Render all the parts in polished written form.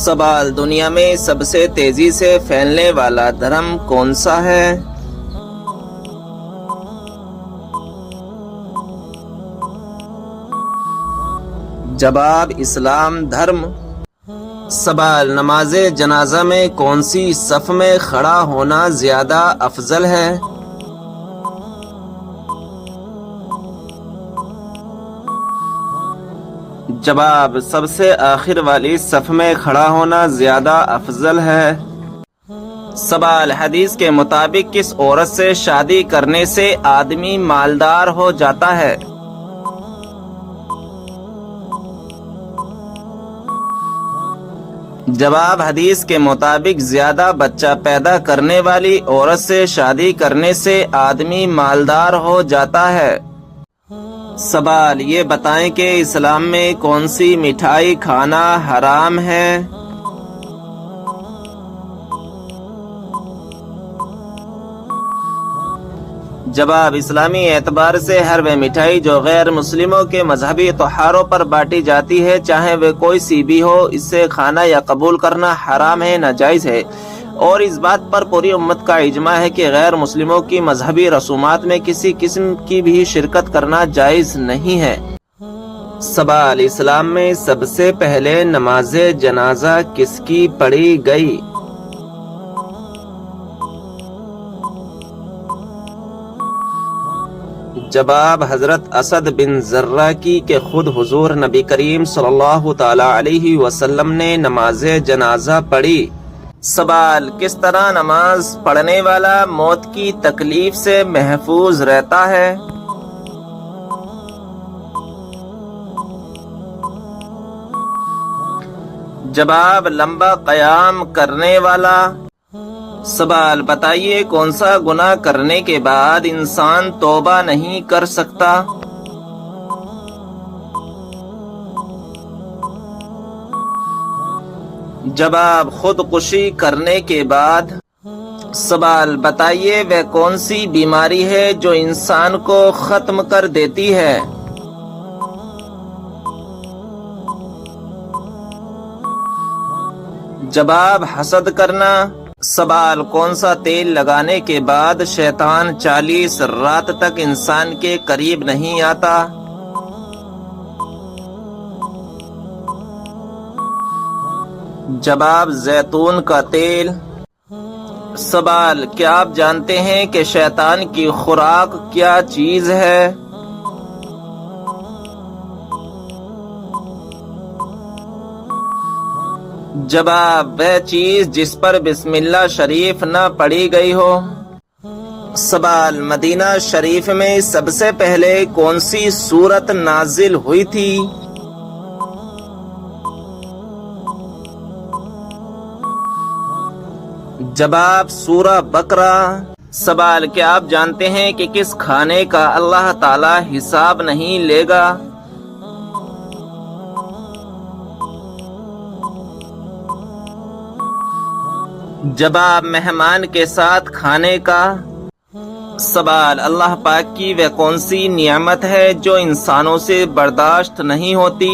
سوال: دنیا میں سب سے تیزی سے پھیلنے والا دھرم کون سا ہے؟ جواب: اسلام دھرم۔ سوال: نماز جنازہ میں کون سی صف میں کھڑا ہونا زیادہ افضل ہے؟ جواب: سب سے آخر والی صف میں کھڑا ہونا زیادہ افضل ہے۔ سوال: حدیث کے مطابق کس عورت سے شادی کرنے سے آدمی مالدار ہو جاتا ہے؟ جواب: حدیث کے مطابق زیادہ بچہ پیدا کرنے والی عورت سے شادی کرنے سے آدمی مالدار ہو جاتا ہے۔ سوال: یہ بتائیں کہ اسلام میں کون سی مٹھائی کھانا حرام ہے؟ جواب: اسلامی اعتبار سے ہر وہ مٹھائی جو غیر مسلموں کے مذہبی تہواروں پر بانٹی جاتی ہے، چاہے وہ کوئی سی بھی ہو، اس سے کھانا یا قبول کرنا حرام ہے، ناجائز ہے، اور اس بات پر پوری امت کا اجماع ہے کہ غیر مسلموں کی مذہبی رسومات میں کسی قسم کی بھی شرکت کرنا جائز نہیں ہے۔ سوال: اسلام میں سب سے پہلے نماز جنازہ کس کی پڑھی گئی؟ جواب: حضرت اسد بن زرہ کی، کہ خود حضور نبی کریم صلی اللہ تعالی علیہ وسلم نے نماز جنازہ پڑھی۔ سوال: کس طرح نماز پڑھنے والا موت کی تکلیف سے محفوظ رہتا ہے؟ جواب: لمبا قیام کرنے والا۔ سوال: بتائیے کون سا گناہ کرنے کے بعد انسان توبہ نہیں کر سکتا؟ جواب: خودکشی کرنے کے بعد۔ سوال: بتائیے وہ کون سی بیماری ہے جو انسان کو ختم کر دیتی ہے؟ جواب: حسد کرنا۔ سوال: کون سا تیل لگانے کے بعد شیطان 40 رات تک انسان کے قریب نہیں آتا؟ جواب: زیتون کا تیل۔ سوال: کیا آپ جانتے ہیں کہ شیطان کی خوراک کیا چیز ہے؟ جواب: وہ چیز جس پر بسم اللہ شریف نہ پڑھی گئی ہو۔ سوال: مدینہ شریف میں سب سے پہلے کون سی سورت نازل ہوئی تھی؟ جواب: سورہ بقرہ۔ سوال: کیا آپ جانتے ہیں کہ کس کھانے کا اللہ تعالی حساب نہیں لے گا؟ جواب: مہمان کے ساتھ کھانے کا۔ سوال: اللہ پاک کی وہ کون سی نعمت ہے جو انسانوں سے برداشت نہیں ہوتی؟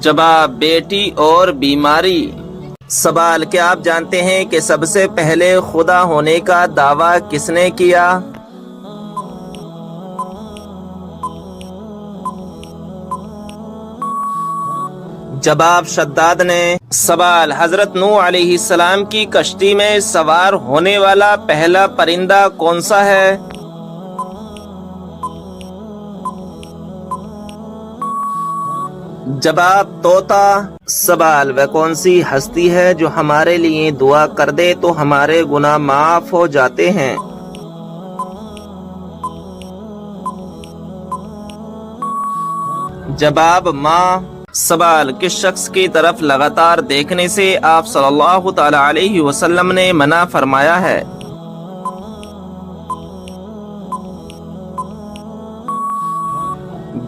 جواب: بیٹی اور بیماری۔ سوال: کیا آپ جانتے ہیں کہ سب سے پہلے خدا ہونے کا دعویٰ کس نے کیا؟ جواب: شداد نے۔ سوال: حضرت نوح علیہ السلام کی کشتی میں سوار ہونے والا پہلا پرندہ کون سا ہے؟ جواب: طوطا۔ سوال: وہ کون سی ہستی ہے جو ہمارے لیے دعا کر دے تو ہمارے گناہ معاف ہو جاتے ہیں؟ جواب: ماں۔ سوال: کس شخص کی طرف لگاتار دیکھنے سے آپ صلی اللہ تعالی علیہ وسلم نے منع فرمایا ہے؟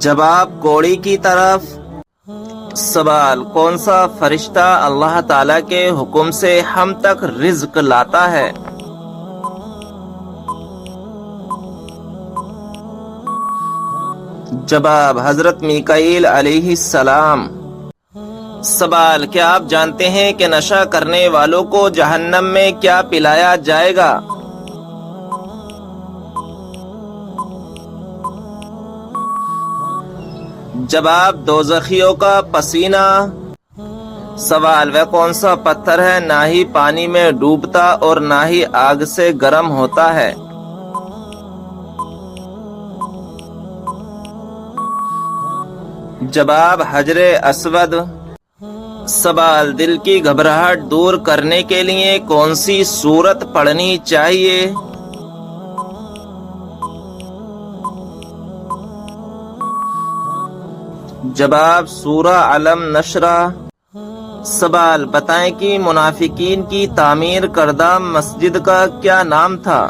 جواب: کوڑی کی طرف۔ سوال: کون سا فرشتہ اللہ تعالی کے حکم سے ہم تک رزق لاتا ہے؟ جواب حضرت میکائیل علیہ السلام۔ سوال، کیا آپ جانتے ہیں کہ نشہ کرنے والوں کو جہنم میں کیا پلایا جائے گا؟ جواب دوزخیوں کا پسینہ۔ سوال، وہ کون سا پتھر ہے نہ ہی پانی میں ڈوبتا اور نہ ہی آگ سے گرم ہوتا ہے؟ جواب حجر اسود۔ سوال، دل کی گھبراہٹ دور کرنے کے لیے کون سی سورت پڑھنی چاہیے؟ جواب سورہ علم نشرہ۔ سوال، بتائیں کہ منافقین کی تعمیر کردہ مسجد کا کیا نام تھا؟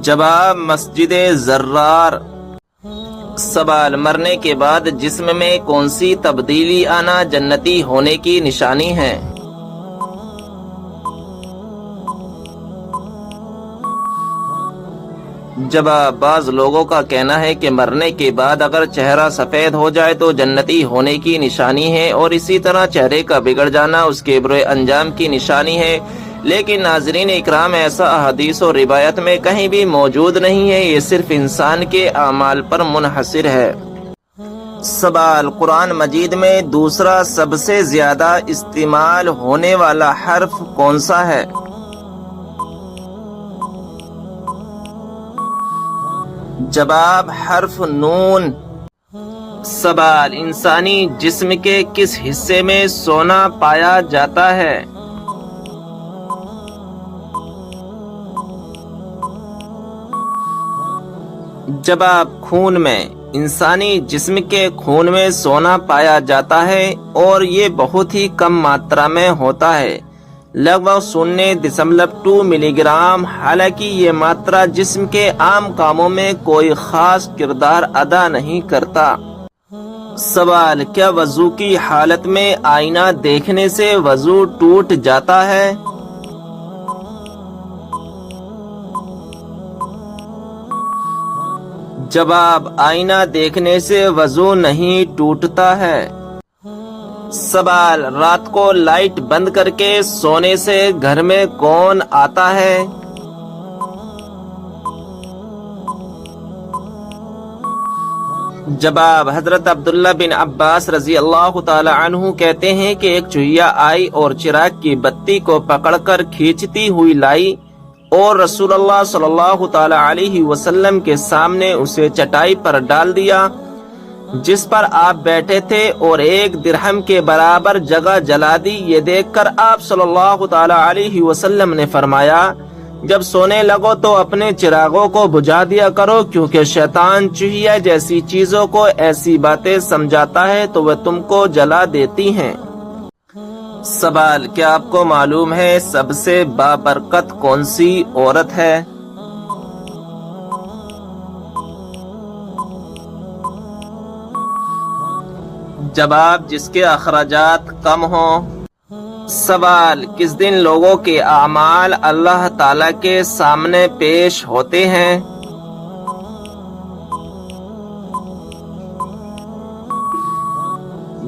جواب مسجد زرار۔ سوال، مرنے کے بعد جسم میں کون سی تبدیلی آنا جنتی ہونے کی نشانی ہے؟ جواب، بعض لوگوں کا کہنا ہے کہ مرنے کے بعد اگر چہرہ سفید ہو جائے تو جنتی ہونے کی نشانی ہے، اور اسی طرح چہرے کا بگڑ جانا اس کے برے انجام کی نشانی ہے، لیکن ناظرین اکرام، ایسا احادیث و روایت میں کہیں بھی موجود نہیں ہے، یہ صرف انسان کے اعمال پر منحصر ہے۔ سوال، قرآن مجید میں دوسرا سب سے زیادہ استعمال ہونے والا حرف کون سا ہے؟ جواب حرف نون۔ سوال، انسانی جسم کے کس حصے میں سونا پایا جاتا ہے؟ جواب خون میں۔ انسانی جسم کے خون میں سونا پایا جاتا ہے اور یہ بہت ہی کم ماترا میں ہوتا ہے، لگ بھگ 0.2 ملی گرام۔ حالانکہ یہ ماترا جسم کے عام کاموں میں کوئی خاص کردار ادا نہیں کرتا۔ سوال، کیا وضو کی حالت میں آئینہ دیکھنے سے وضو ٹوٹ جاتا ہے؟ جواب، آئینہ دیکھنے سے وضو نہیں ٹوٹتا ہے۔ سوال، رات کو لائٹ بند کر کے سونے سے گھر میں کون آتا ہے؟ جواب حضرت عبداللہ بن عباس رضی اللہ تعالی عنہ کہتے ہیں کہ ایک چوہیا آئی اور چراغ کی بتی کو پکڑ کر کھینچتی ہوئی لائی اور رسول اللہ صلی اللہ تعالی علیہ وسلم کے سامنے اسے چٹائی پر ڈال دیا جس پر آپ بیٹھے تھے، اور 1 درہم کے برابر جگہ جلا دی۔ یہ دیکھ کر آپ صلی اللہ تعالی علیہ وسلم نے فرمایا، جب سونے لگو تو اپنے چراغوں کو بجھا دیا کرو، کیونکہ شیطان چوہیا جیسی چیزوں کو ایسی باتیں سمجھاتا ہے تو وہ تم کو جلا دیتی ہیں۔ سوال، کیا آپ کو معلوم ہے سب سے بابرکت کون سی عورت ہے؟ جواب، جس کے اخراجات کم ہوں۔ سوال، کس دن لوگوں کے اعمال اللہ تعالی کے سامنے پیش ہوتے ہیں؟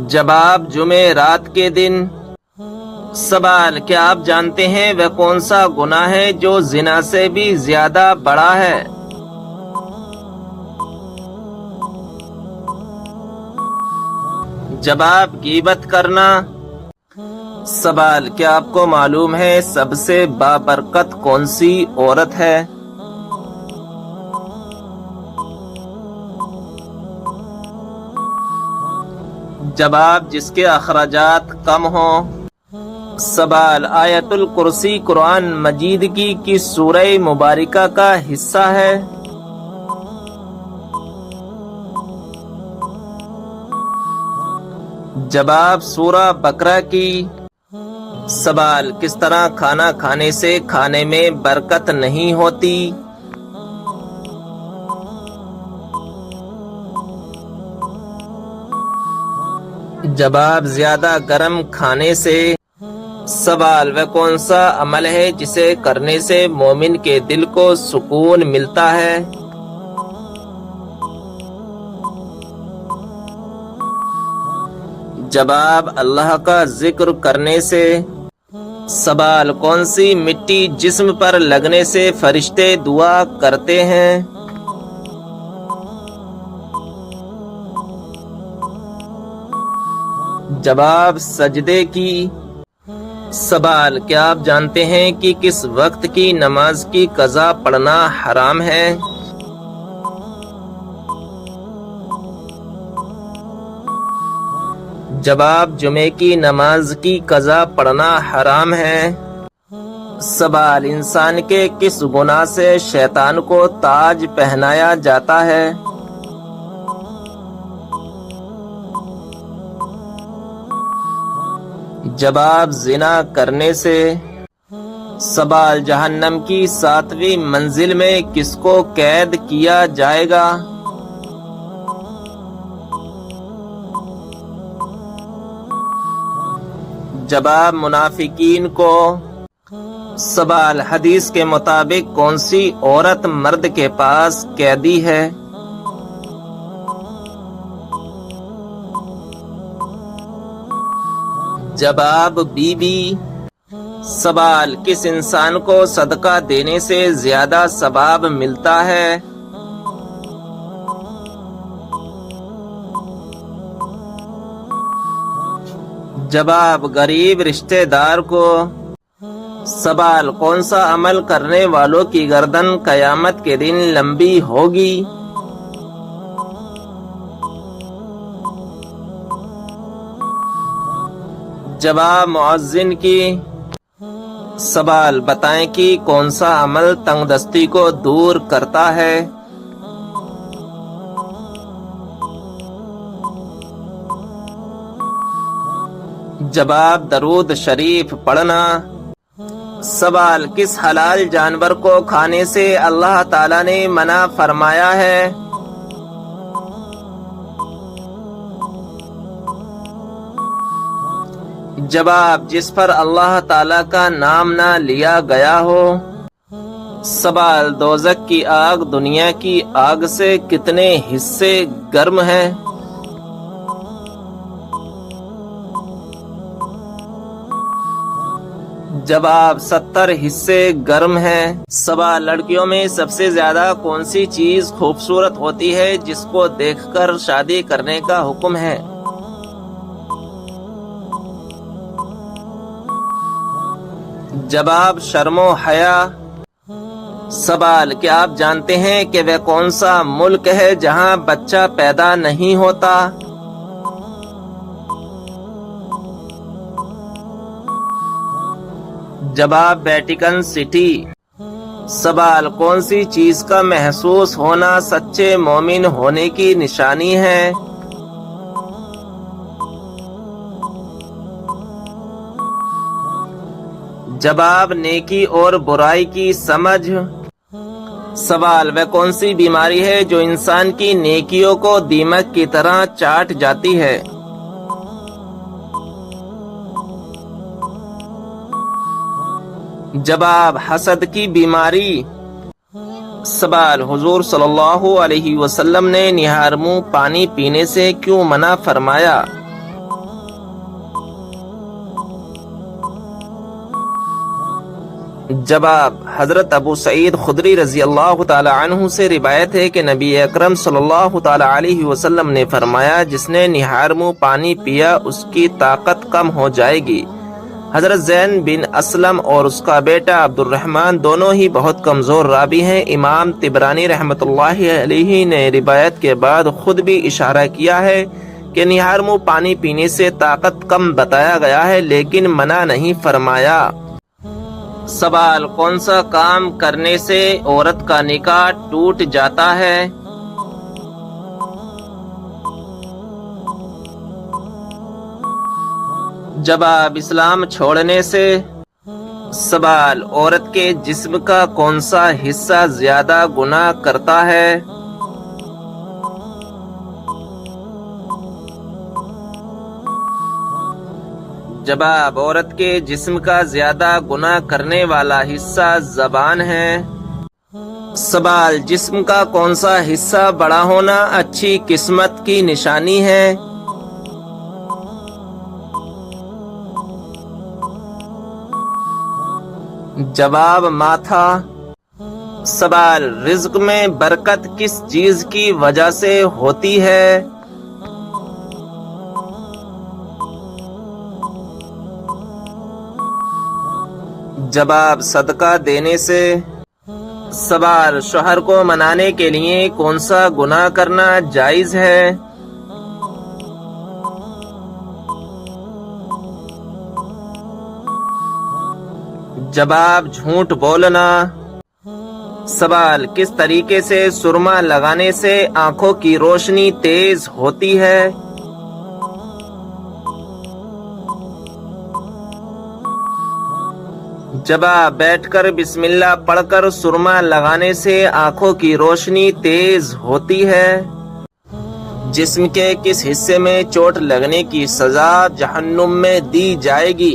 جواب، جمعرات کے دن۔ سوال، کیا آپ جانتے ہیں وہ کون سا گناہ ہے جو زنا سے بھی زیادہ بڑا ہے؟ جواب، غیبت کرنا۔ سوال، کیا آپ کو معلوم ہے سب سے بابرکت کون سی عورت ہے؟ جواب، جس کے اخراجات کم ہوں۔ سوال، آیت الکرسی قرآن مجید کی کس سورہ مبارکہ کا حصہ ہے؟ جواب، سورہ بقرہ کی۔ سوال، کس طرح کھانا کھانے سے کھانے میں برکت نہیں ہوتی؟ جواب، زیادہ گرم کھانے سے۔ سوال: وہ کون سا عمل ہے جسے کرنے سے مومن کے دل کو سکون ملتا ہے؟ جواب: اللہ کا ذکر کرنے سے۔ سوال: کون سی مٹی جسم پر لگنے سے فرشتے دعا کرتے ہیں؟ جواب: سجدے کی۔ سوال: کیا آپ جانتے ہیں کہ کس وقت کی نماز کی قضا پڑھنا حرام ہے؟ جواب: جمعے کی نماز کی قضا پڑھنا حرام ہے۔ سوال: انسان کے کس گناہ سے شیطان کو تاج پہنایا جاتا ہے؟ جواب: زنا کرنے سے۔ سوال: جہنم کی 7ویں منزل میں کس کو قید کیا جائے گا؟ جواب: منافقین کو۔ سوال: حدیث کے مطابق کون سی عورت مرد کے پاس قیدی ہے؟ جواب: بی بی۔ سوال: کس انسان کو صدقہ دینے سے زیادہ ثواب ملتا ہے؟ جواب: غریب رشتہ دار کو۔ سوال: کون سا عمل کرنے والوں کی گردن قیامت کے دن لمبی ہوگی؟ جواب: مؤذن کی۔ سوال: بتائیں کہ کون سا عمل تنگ دستی کو دور کرتا ہے؟ جواب: درود شریف پڑھنا۔ سوال: کس حلال جانور کو کھانے سے اللہ تعالی نے منع فرمایا ہے؟ جواب: جس پر اللہ تعالی کا نام نہ لیا گیا ہو۔ سوال: دوزخ کی آگ دنیا کی آگ سے کتنے حصے گرم ہے؟ جواب: 70 حصے گرم ہے۔ سوال: لڑکیوں میں سب سے زیادہ کون سی چیز خوبصورت ہوتی ہے جس کو دیکھ کر شادی کرنے کا حکم ہے؟ جواب: شرم و حیا۔ سوال: کیا آپ جانتے ہیں کہ وہ کون سا ملک ہے جہاں بچہ پیدا نہیں ہوتا؟ جواب: ویٹیکن سٹی۔ سوال: کون سی چیز کا محسوس ہونا سچے مومن ہونے کی نشانی ہے؟ جواب: نیکی اور برائی کی سمجھ۔ سوال: وہ کون سی بیماری ہے جو انسان کی نیکیوں کو دیمک کی طرح چاٹ جاتی ہے؟ جواب: حسد کی بیماری۔ سوال: حضور صلی اللہ علیہ وسلم نے نہار منہ پانی پینے سے کیوں منع فرمایا؟ جواب: حضرت ابو سعید خدری رضی اللہ تعالی عنہ سے روایت ہے کہ نبی اکرم صلی اللہ تعالی علیہ وسلم نے فرمایا، جس نے نہار منہ پانی پیا اس کی طاقت کم ہو جائے گی۔ حضرت زین بن اسلم اور اس کا بیٹا عبد الرحمن دونوں ہی بہت کمزور راوی ہیں۔ امام طبرانی رحمۃ اللہ علیہ نے روایت کے بعد خود بھی اشارہ کیا ہے کہ نہار منہ پانی پینے سے طاقت کم بتایا گیا ہے لیکن منع نہیں فرمایا۔ سوال: کون سا کام کرنے سے عورت کا نکاح ٹوٹ جاتا ہے؟ جواب: اسلام چھوڑنے سے۔ سوال: عورت کے جسم کا کون سا حصہ زیادہ گناہ کرتا ہے؟ جواب: عورت کے جسم کا زیادہ گناہ کرنے والا حصہ زبان ہے۔ سوال: جسم کا کون سا حصہ بڑا ہونا اچھی قسمت کی نشانی ہے؟ جواب: ماتھا۔ سوال: رزق میں برکت کس چیز کی وجہ سے ہوتی ہے؟ جواب: صدقہ دینے سے۔ سوال: شوہر کو منانے کے لیے کون سا گناہ کرنا جائز ہے؟ جواب: جھوٹ بولنا۔ سوال: کس طریقے سے سرما لگانے سے آنکھوں کی روشنی تیز ہوتی ہے؟ جواب: بیٹھ کر بسم اللہ پڑھ کر سرما لگانے سے آنکھوں کی روشنی تیز ہوتی ہے۔ جسم کے کس حصے میں چوٹ لگنے کی سزا جہنم میں دی جائے گی؟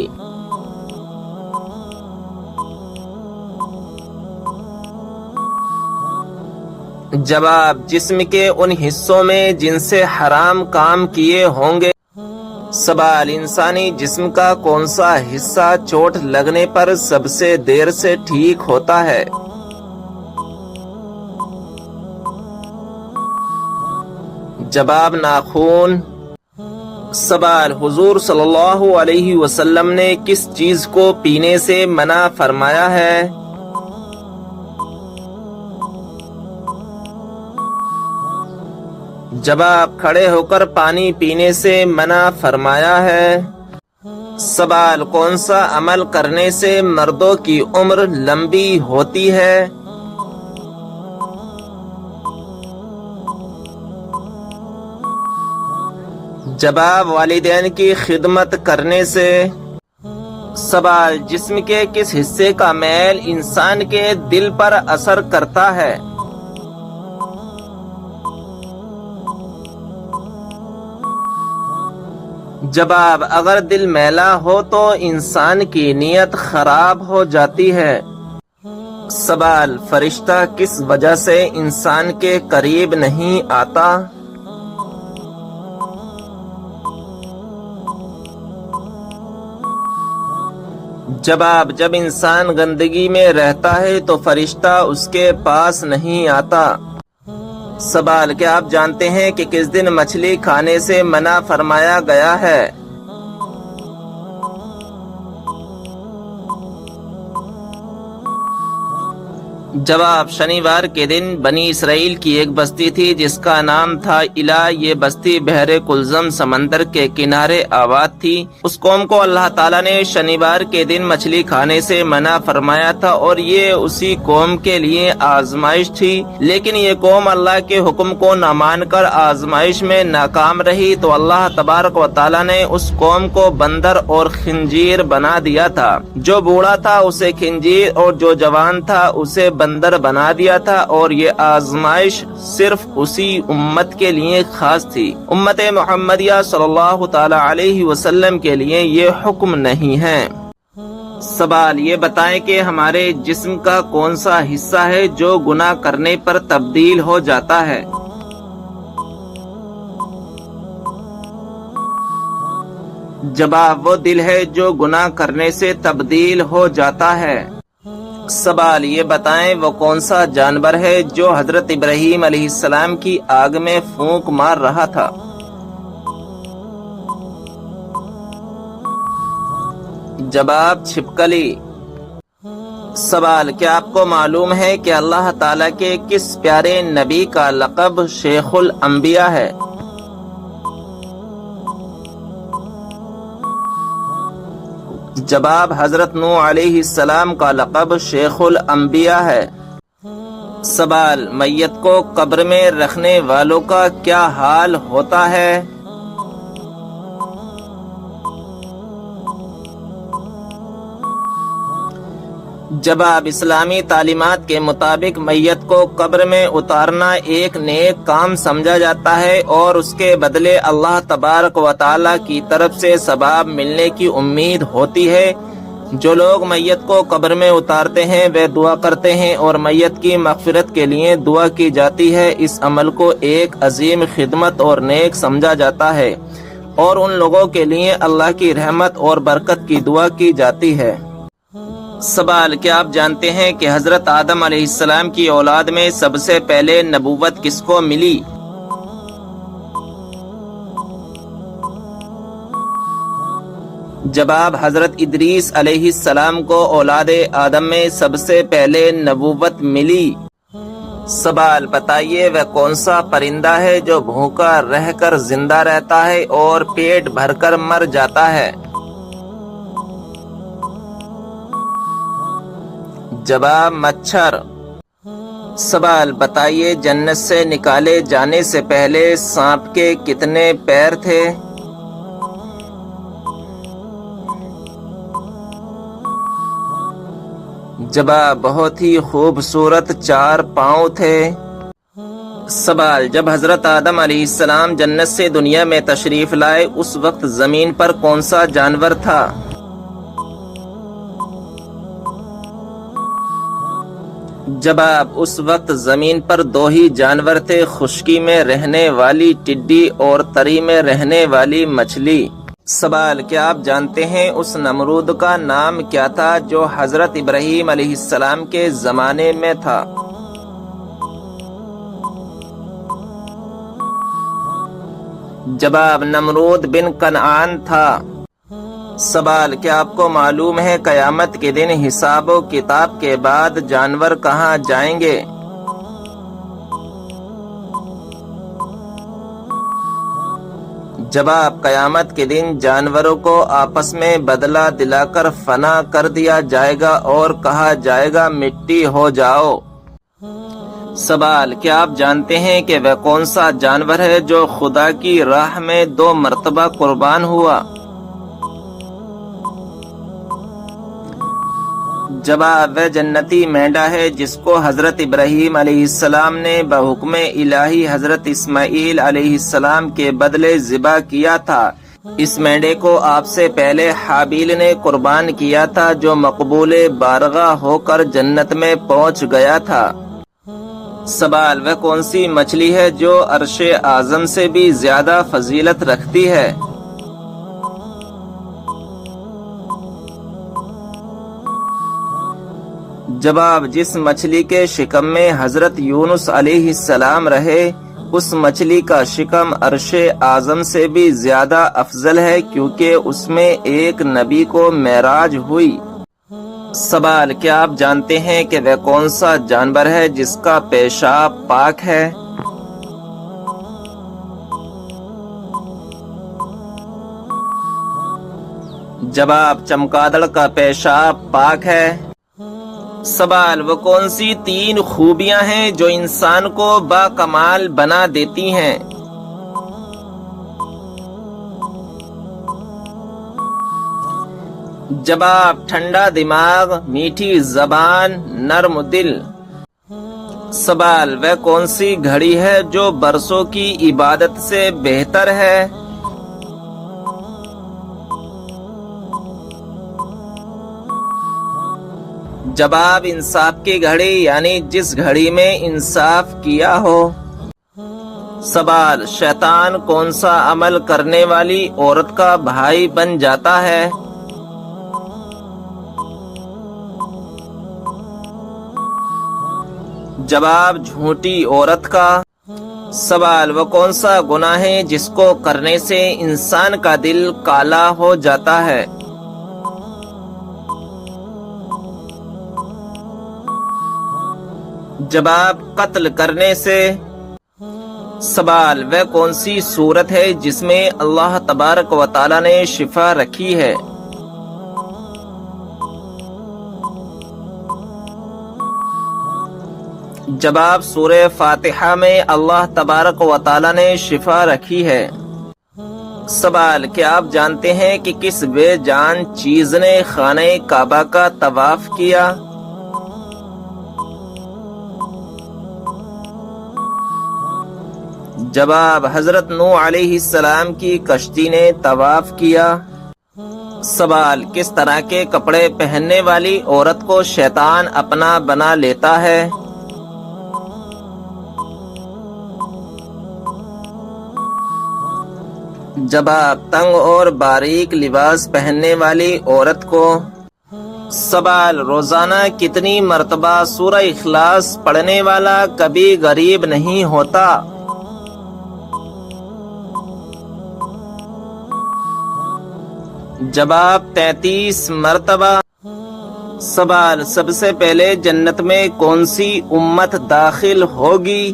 جواب: جسم کے ان حصوں میں جن سے حرام کام کیے ہوں گے۔ سوال: انسانی جسم کا کون سا حصہ چوٹ لگنے پر سب سے دیر سے ٹھیک ہوتا ہے؟ جواب: ناخون۔ سوال: حضور صلی اللہ علیہ وسلم نے کس چیز کو پینے سے منع فرمایا ہے؟ جواب: کھڑے ہو کر پانی پینے سے منع فرمایا ہے۔ سوال: کون سا عمل کرنے سے مردوں کی عمر لمبی ہوتی ہے؟ جواب: والدین کی خدمت کرنے سے۔ سوال: جسم کے کس حصے کا میل انسان کے دل پر اثر کرتا ہے؟ جواب: اگر دل میلا ہو تو انسان کی نیت خراب ہو جاتی ہے۔ سوال: فرشتہ کس وجہ سے انسان کے قریب نہیں آتا؟ جواب: جب انسان گندگی میں رہتا ہے تو فرشتہ اس کے پاس نہیں آتا۔ سوال: کیا آپ جانتے ہیں کہ کس دن مچھلی کھانے سے منع فرمایا گیا ہے؟ جواب: شنیوار کے دن بنی اسرائیل کی ایک بستی تھی جس کا نام تھا الا۔ یہ بستی بحر کلزم سمندر کے کنارے آباد تھی۔ اس قوم کو اللہ تعالیٰ نے شنیوار کے دن مچھلی کھانے سے منع فرمایا تھا اور یہ اسی قوم کے لیے آزمائش تھی، لیکن یہ قوم اللہ کے حکم کو نہ مان کر آزمائش میں ناکام رہی تو اللہ تبارک و تعالیٰ نے اس قوم کو بندر اور خنزیر بنا دیا تھا۔ جو بوڑھا تھا اسے خنزیر اور جو جوان تھا اسے بندر بنا دیا تھا، اور یہ آزمائش صرف اسی امت کے لیے خاص تھی۔ امت محمدیہ صلی اللہ تعالی علیہ وسلم کے لیے یہ حکم نہیں ہے۔ سوال: یہ بتائیں کہ ہمارے جسم کا کون سا حصہ ہے جو گناہ کرنے پر تبدیل ہو جاتا ہے؟ جواب: وہ دل ہے جو گناہ کرنے سے تبدیل ہو جاتا ہے۔ سوال: یہ بتائیں وہ کون سا جانور ہے جو حضرت ابراہیم علیہ السلام کی آگ میں پھونک مار رہا تھا؟ جواب: چھپکلی۔ سوال: کیا آپ کو معلوم ہے کہ اللہ تعالیٰ کے کس پیارے نبی کا لقب شیخ الانبیاء ہے؟ جواب: حضرت نوح علیہ السلام کا لقب شیخ الانبیاء ہے۔ سوال: میت کو قبر میں رکھنے والوں کا کیا حال ہوتا ہے؟ جواب اسلامی تعلیمات کے مطابق میت کو قبر میں اتارنا ایک نیک کام سمجھا جاتا ہے اور اس کے بدلے اللہ تبارک و تعالی کی طرف سے ثواب ملنے کی امید ہوتی ہے۔ جو لوگ میت کو قبر میں اتارتے ہیں وہ دعا کرتے ہیں اور میت کی مغفرت کے لیے دعا کی جاتی ہے۔ اس عمل کو ایک عظیم خدمت اور نیک سمجھا جاتا ہے اور ان لوگوں کے لیے اللہ کی رحمت اور برکت کی دعا کی جاتی ہے۔ سوال، کیا آپ جانتے ہیں کہ حضرت آدم علیہ السلام کی اولاد میں سب سے پہلے نبوت کس کو ملی؟ جواب، حضرت ادریس علیہ السلام کو اولاد آدم میں سب سے پہلے نبوت ملی۔ سوال، بتائیے وہ کون سا پرندہ ہے جو بھوکا رہ کر زندہ رہتا ہے اور پیٹ بھر کر مر جاتا ہے؟ جواب، مچھر۔ سوال، بتائیے جنت سے نکالے جانے سے پہلے سانپ کے کتنے پیر تھے؟ جواب، بہت ہی خوبصورت 4 پاؤں تھے۔ سوال، جب حضرت آدم علیہ السلام جنت سے دنیا میں تشریف لائے اس وقت زمین پر کون سا جانور تھا؟ جواب، اس وقت زمین پر 2 ہی جانور تھے، خشکی میں رہنے والی ٹڈی اور تری میں رہنے والی مچھلی۔ سوال، کیا آپ جانتے ہیں اس نمرود کا نام کیا تھا جو حضرت ابراہیم علیہ السلام کے زمانے میں تھا؟ جواب، نمرود بن کنعان تھا۔ سوال، کیا آپ کو معلوم ہے قیامت کے دن حساب و کتاب کے بعد جانور کہاں جائیں گے؟ جواب، قیامت کے دن جانوروں کو آپس میں بدلہ دلا کر فنا کر دیا جائے گا اور کہا جائے گا مٹی ہو جاؤ۔ سوال، کیا آپ جانتے ہیں کہ وہ کون سا جانور ہے جو خدا کی راہ میں 2 مرتبہ قربان ہوا؟ جواب، وہ جنتی مینڈا ہے جس کو حضرت ابراہیم علیہ السلام نے بحکم الہی حضرت اسماعیل علیہ السلام کے بدلے ذبح کیا تھا۔ اس مینڈے کو آپ سے پہلے حابیل نے قربان کیا تھا جو مقبول بارگاہ ہو کر جنت میں پہنچ گیا تھا۔ سوال، وہ کون سی مچھلی ہے جو عرش اعظم سے بھی زیادہ فضیلت رکھتی ہے؟ جواب، جس مچھلی کے شکم میں حضرت یونس علیہ السلام رہے اس مچھلی کا شکم عرش اعظم سے بھی زیادہ افضل ہے کیونکہ اس میں ایک نبی کو معراج ہوئی۔ سوال، کیا آپ جانتے ہیں کہ وہ کون سا جانور ہے جس کا پیشاب پاک ہے؟ جواب، چمگادڑ کا پیشاب پاک ہے۔ سوال، وہ کون سی 3 خوبیاں ہیں جو انسان کو باکمال بنا دیتی ہیں؟ جواب، ٹھنڈا دماغ، میٹھی زبان، نرم دل۔ سوال، وہ کون سی گھڑی ہے جو برسوں کی عبادت سے بہتر ہے؟ جواب، انصاف کی گھڑی، یعنی جس گھڑی میں انصاف کیا ہو۔ سوال، شیطان کون سا عمل کرنے والی عورت کا بھائی بن جاتا ہے؟ جواب، جھوٹی عورت کا۔ سوال، وہ کون سا گناہ ہے جس کو کرنے سے انسان کا دل کالا ہو جاتا ہے؟ جواب، قتل کرنے سے۔ سوال، وہ کون سی صورت ہے جس میں اللہ تبارک و تعالی نے شفا رکھی ہے؟ جواب، سورہ فاتحہ میں اللہ تبارک و تعالی نے شفا رکھی ہے۔ سوال، کیا آپ جانتے ہیں کہ کس بے جان چیز نے خانہ کعبہ کا طواف کیا؟ جواب حضرت نوح علیہ السلام کی کشتی نے طواف کیا۔ سوال کس طرح کے کپڑے پہننے والی عورت کو شیطان اپنا بنا لیتا ہے؟ جواب تنگ اور باریک لباس پہننے والی عورت کو۔ سوال روزانہ کتنی مرتبہ سورہ اخلاص پڑھنے والا کبھی غریب نہیں ہوتا؟ جواب 33 مرتبہ۔ سوال سب سے پہلے جنت میں کون سی امت داخل ہوگی؟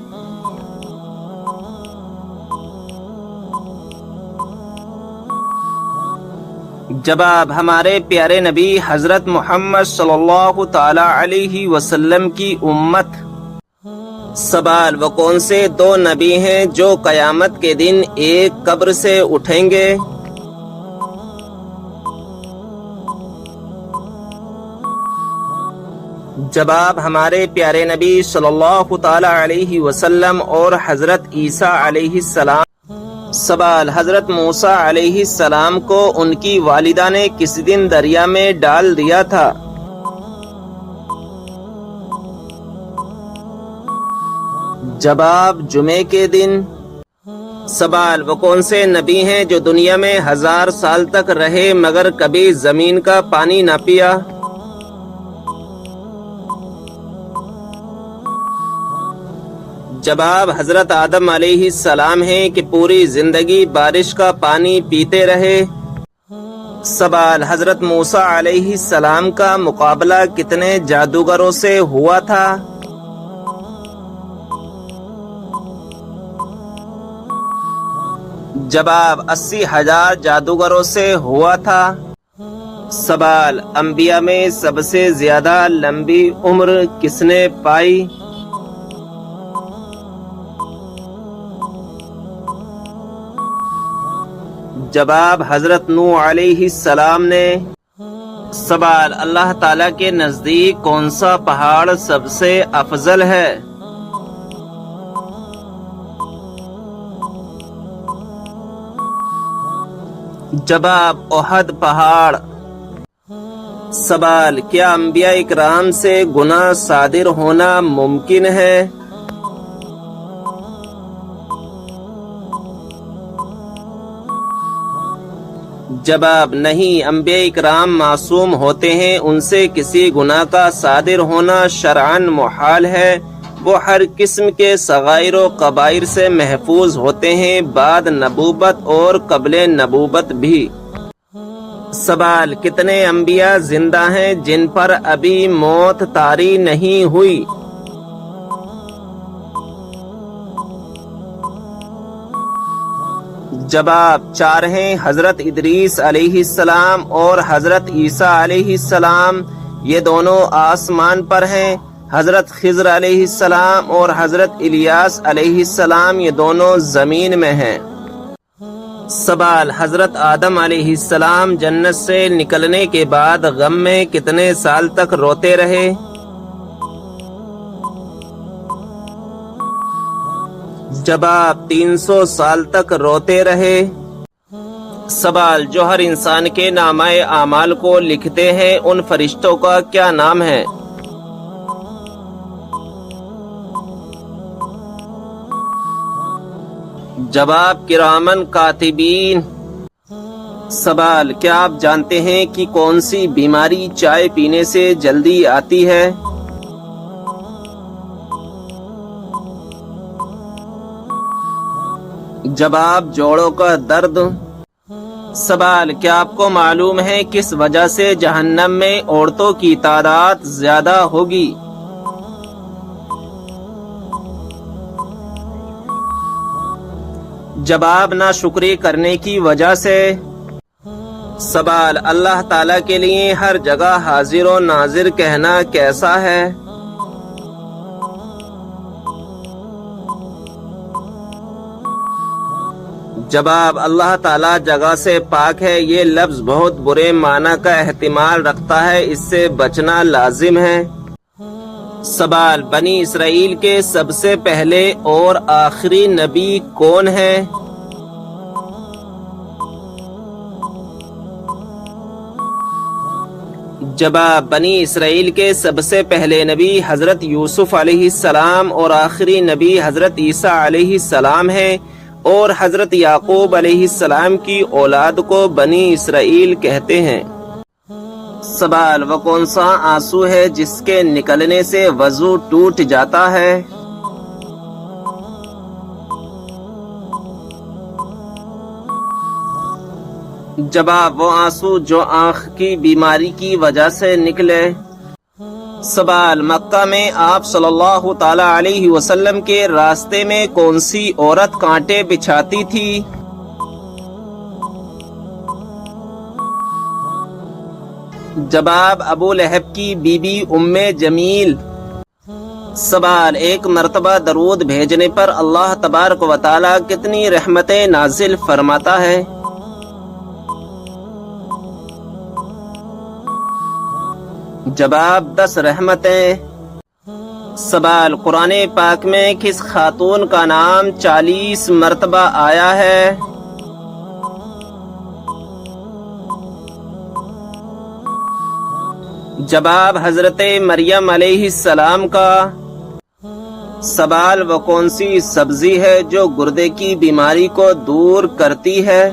جواب ہمارے پیارے نبی حضرت محمد صلی اللہ تعالی علیہ وسلم کی امت۔ سوال وہ کون سے دو نبی ہیں جو قیامت کے دن ایک قبر سے اٹھیں گے؟ جواب ہمارے پیارے نبی صلی اللہ تعالی علیہ وسلم اور حضرت عیسیٰ علیہ السلام۔ سوال حضرت موسیٰ علیہ السلام کو ان کی والدہ نے کس دن دریا میں ڈال دیا تھا؟ جواب جمعے کے دن۔ سوال وہ کون سے نبی ہیں جو دنیا میں 1000 سال تک رہے مگر کبھی زمین کا پانی نہ پیا؟ جواب حضرت آدم علیہ السلام ہیں کہ پوری زندگی بارش کا پانی پیتے رہے۔ سوال حضرت موسیٰ علیہ السلام کا مقابلہ کتنے جادوگروں سے ہوا تھا؟ جواب 80,000 جادوگروں سے ہوا تھا۔ سوال انبیاء میں سب سے زیادہ لمبی عمر کس نے پائی؟ جواب حضرت نوح علیہ السلام نے۔ سوال اللہ تعالیٰ کے نزدیک کون سا پہاڑ سب سے افضل ہے؟ جواب احد پہاڑ۔ سوال کیا انبیاء اکرام سے گناہ صادر ہونا ممکن ہے؟ جواب نہیں، انبیاء اکرام معصوم ہوتے ہیں، ان سے کسی گناہ کا صادر ہونا شرعاً محال ہے۔ وہ ہر قسم کے صغائر و کبائر سے محفوظ ہوتے ہیں، بعد نبوت اور قبل نبوت بھی۔ سوال کتنے انبیاء زندہ ہیں جن پر ابھی موت طاری نہیں ہوئی؟ جواب 4 ہیں، حضرت ادریس علیہ السلام اور حضرت عیسیٰ علیہ السلام، یہ دونوں آسمان پر ہیں۔ حضرت خضر علیہ السلام اور حضرت الیاس علیہ السلام یہ دونوں زمین میں ہیں۔ سوال حضرت آدم علیہ السلام جنت سے نکلنے کے بعد غم میں کتنے سال تک روتے رہے؟ جواب 300 سال تک روتے رہے۔ سوال جو ہر انسان کے نامہ اعمال کو لکھتے ہیں ان فرشتوں کا کیا نام ہے؟ جواب کرامن کاتبین۔ سوال کیا آپ جانتے ہیں کہ کون سی بیماری چائے پینے سے جلدی آتی ہے؟ جواب جوڑوں کا درد۔ سوال کیا آپ کو معلوم ہے کس وجہ سے جہنم میں عورتوں کی تعداد زیادہ ہوگی؟ جواب ناشکری کرنے کی وجہ سے۔ سوال اللہ تعالیٰ کے لیے ہر جگہ حاضر و ناظر کہنا کیسا ہے؟ جواب اللہ تعالیٰ جگہ سے پاک ہے، یہ لفظ بہت برے معنی کا احتمال رکھتا ہے، اس سے بچنا لازم ہے۔ سوال، بنی اسرائیل کے سب سے پہلے اور آخری نبی کون ہیں؟ جواب، بنی اسرائیل کے سب سے پہلے نبی حضرت یوسف علیہ السلام اور آخری نبی حضرت عیسیٰ علیہ السلام ہیں، اور حضرت یعقوب علیہ السلام کی اولاد کو بنی اسرائیل کہتے ہیں۔ سوال، وہ کون سا آنسو ہے جس کے نکلنے سے وضو ٹوٹ جاتا ہے؟ جواب، وہ آنسو جو آنکھ کی بیماری کی وجہ سے نکلے۔ سوال، مکہ میں آپ صلی اللہ تعالی علیہ وسلم کے راستے میں کون سی عورت کانٹے بچھاتی تھی؟ جواب، ابو لہب کی بیوی ام جمیل۔ سوال، ایک مرتبہ درود بھیجنے پر اللہ تبارک و تعالی کتنی رحمتیں نازل فرماتا ہے؟ جواب، 10 رحمتیں۔ سوال، قرآن پاک میں کس خاتون کا نام 40 مرتبہ آیا ہے؟ جواب، حضرت مریم علیہ السلام کا۔ سوال، وہ کون سی سبزی ہے جو گردے کی بیماری کو دور کرتی ہے؟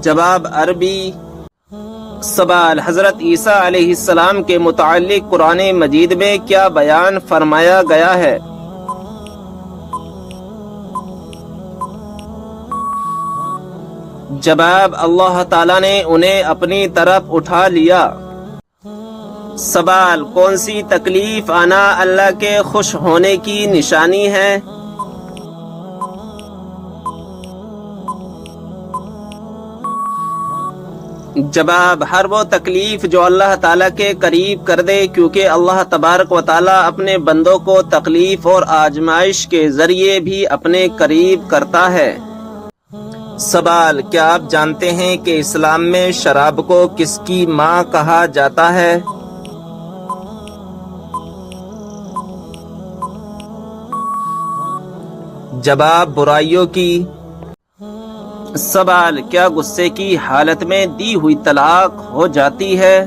جواب، عربی۔ سوال، حضرت عیسیٰ علیہ السلام کے متعلق قرآن مجید میں کیا بیان فرمایا گیا ہے؟ جواب، اللہ تعالیٰ نے انہیں اپنی طرف اٹھا لیا۔ سوال، کون سی تکلیف آنا اللہ کے خوش ہونے کی نشانی ہے؟ جواب، ہر وہ تکلیف جو اللہ تعالیٰ کے قریب کر دے، کیونکہ اللہ تبارک و تعالیٰ اپنے بندوں کو تکلیف اور آزمائش کے ذریعے بھی اپنے قریب کرتا ہے۔ سوال، کیا آپ جانتے ہیں کہ اسلام میں شراب کو کس کی ماں کہا جاتا ہے؟ جواب، برائیوں کی۔ سوال، کیا غصے کی حالت میں دی ہوئی طلاق ہو جاتی ہے؟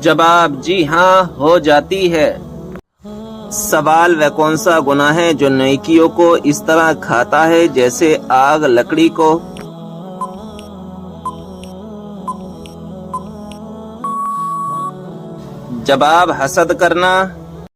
جواب، جی ہاں، ہو جاتی ہے۔ سوال، وہ کون سا گناہ ہے جو نیکیوں کو اس طرح کھاتا ہے جیسے آگ لکڑی کو؟ جواب، حسد کرنا۔